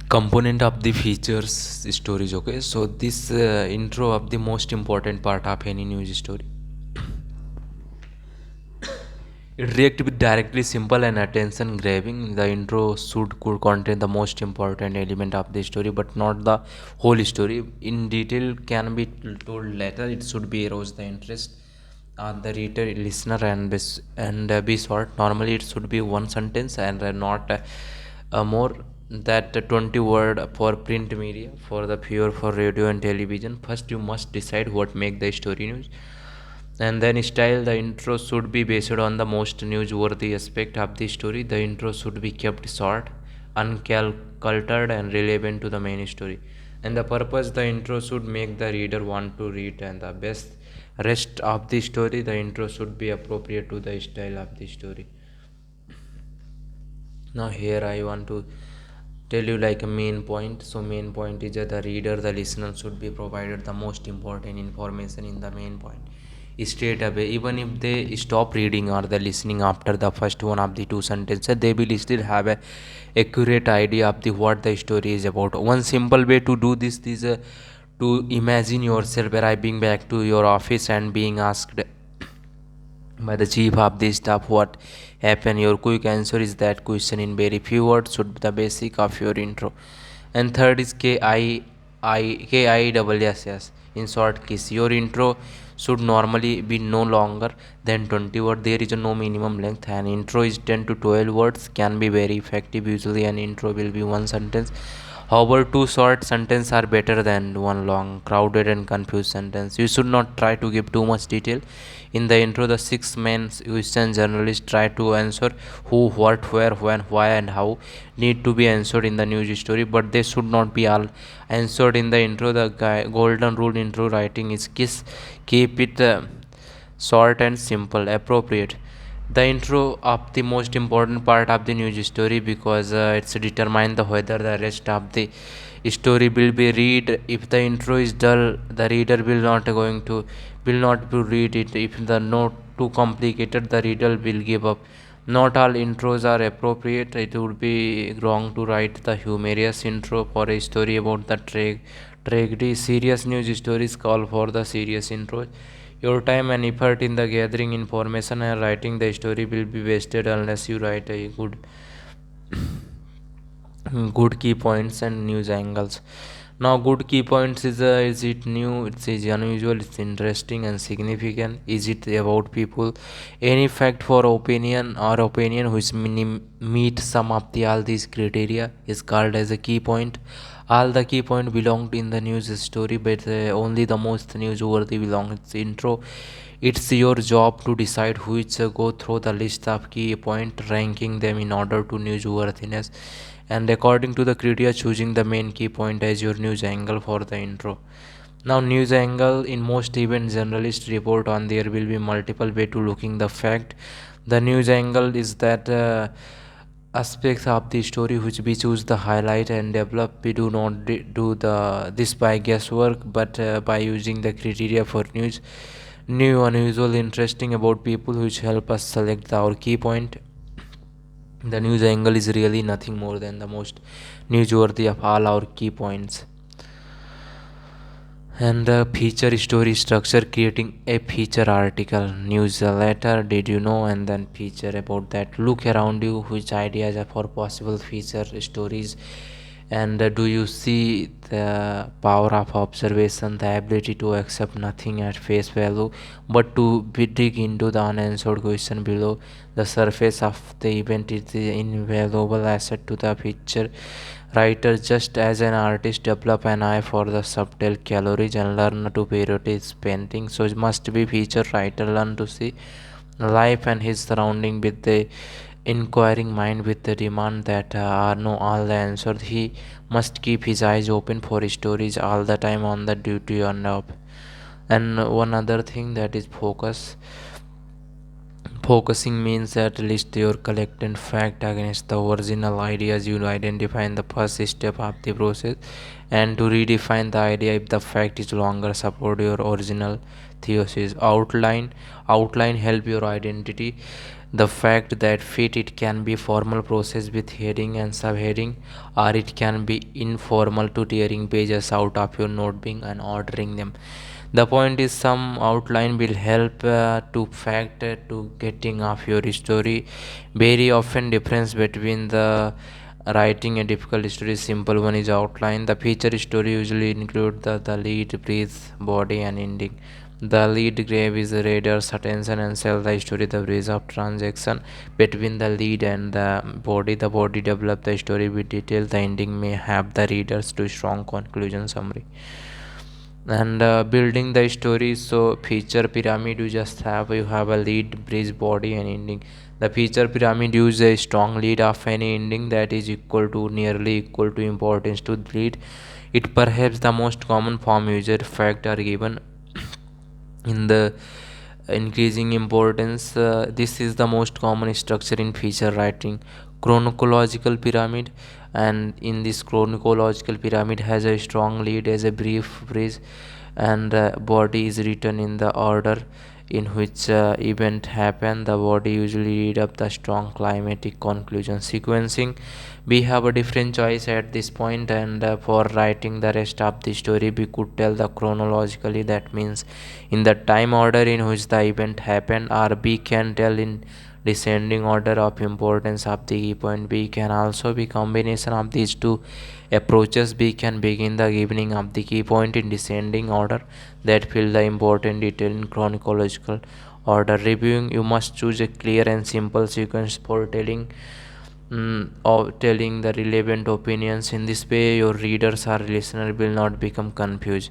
component of the features stories. Okay, so this intro of the most important part of any news story. It react with directly simple and attention grabbing. The intro should could contain the most important element of the story, but not the whole story. In detail can be told later. It should be arouse the interest on the reader, listener, and be short. Normally, it should be one sentence and not more that 20 word for print media, for the pure for radio and television. First, you must decide what make the story news, and then style. The intro should be based on the most newsworthy aspect of the story. The intro should be kept short, uncultured, and relevant to the main story. And the purpose, the intro should make the reader want to read, and the best rest of the story, the intro should be appropriate to the style of the story. Now here I want to tell you like a main point. So main point is that the reader, the listener should be provided the most important information in the main point straight away. Even if they stop reading or the listening after the first one of the two sentences, they will still have a accurate idea of the what the story is about. One simple way to do this is to imagine yourself arriving back to your office and being asked by the chief of the staff what happened. Your quick answer is that question in very few words should be the basic of your intro. And third is KISS. In short, KISS. Your intro should normally be no longer than 20 words. There is no minimum length. An intro is 10 to 12 words, can be very effective. Usually an intro will be one sentence. However, two short sentences are better than one long, crowded, and confused sentence. You should not try to give too much detail. In the intro, the six main questions journalists try to answer: who, what, where, when, why, and how need to be answered in the news story, but they should not be all answered in the intro. The golden rule intro writing is kiss, keep it short and simple, appropriate. The intro of the most important part of the news story, because it's determine the whether the rest of the story will be read. If the intro is dull, the reader will not be read it. If the not too complicated, the reader will give up. Not all intros are appropriate. It would be wrong to write the humorous intro for a story about the tragedy. Serious news stories call for the serious intro. Your time and effort in the gathering information and writing the story will be wasted unless you write a good key points and news angles. Now, good key points is it new? It's unusual. It's interesting and significant. Is it about people? Any fact for opinion or opinion which meet some of the all these criteria is called as a key point. All the key point belonged in the news story, but only the most newsworthy belong its intro. It's your job to decide which go through the list of key point, ranking them in order to newsworthiness, and according to the criteria, choosing the main key point as your news angle for the intro. Now, news angle in most event journalists report on, there will be multiple way to looking the fact. The news angle is that aspects of the story which we choose the highlight and develop. We do not do the this by guesswork, but by using the criteria for news, new, unusual, interesting about people which help us select our key point. The news angle is really nothing more than the most newsworthy of all our key points. And the feature story structure, creating a feature article, news letter, did you know, and then feature about that. Look around you, which ideas are for possible feature stories, and do you see the power of observation, the ability to accept nothing at face value, but to dig into the unanswered question below the surface of the event is the invaluable asset to the feature writer. Just as an artist develop an eye for the subtle calories and learn to prioritize painting, so must be feature writer learn to see life and his surrounding with the inquiring mind, with the demand that are no all the answers. He must keep his eyes open for stories all the time on the duty and up. And one other thing, that is focus. Focusing means at least your collected fact against the original ideas you identify in the first step of the process, and to redefine the idea if the fact is longer support your original thesis. Outline help your identity the fact that fit it can be formal process with heading and subheading, or it can be informal to tearing pages out of your notebook and ordering them. The point is some outline will help to fact to getting of your story. Very often difference between the writing a difficult story is simple one is outline. The feature story usually include the lead, brief, body and ending. The lead grave is the reader's attention and sell the story the bridge of transaction between the lead and the body. The body develop the story with detail. The ending may have the readers to strong conclusion summary. And building the story, so feature pyramid you have a lead, bridge, body and ending. The feature pyramid use a strong lead of any ending that is equal to nearly equal to importance to the lead. It perhaps the most common form user fact are given in the increasing importance. This is the most common structure in feature writing. Chronological pyramid, and in this chronological pyramid has a strong lead as a brief bridge, and body is written in the order in which event happen. The body usually read up the strong climatic conclusion sequencing. We have a different choice at this point, and for writing the rest of the story we could tell the chronologically, that means in the time order in which the event happened, or we can tell in descending order of importance of the key point. We can also be combination of these two approaches. We can begin the giving of the key point in descending order that fill the important detail in chronological order. Reviewing, you must choose a clear and simple sequence for telling or telling the relevant opinions. In this way your readers or listener will not become confused.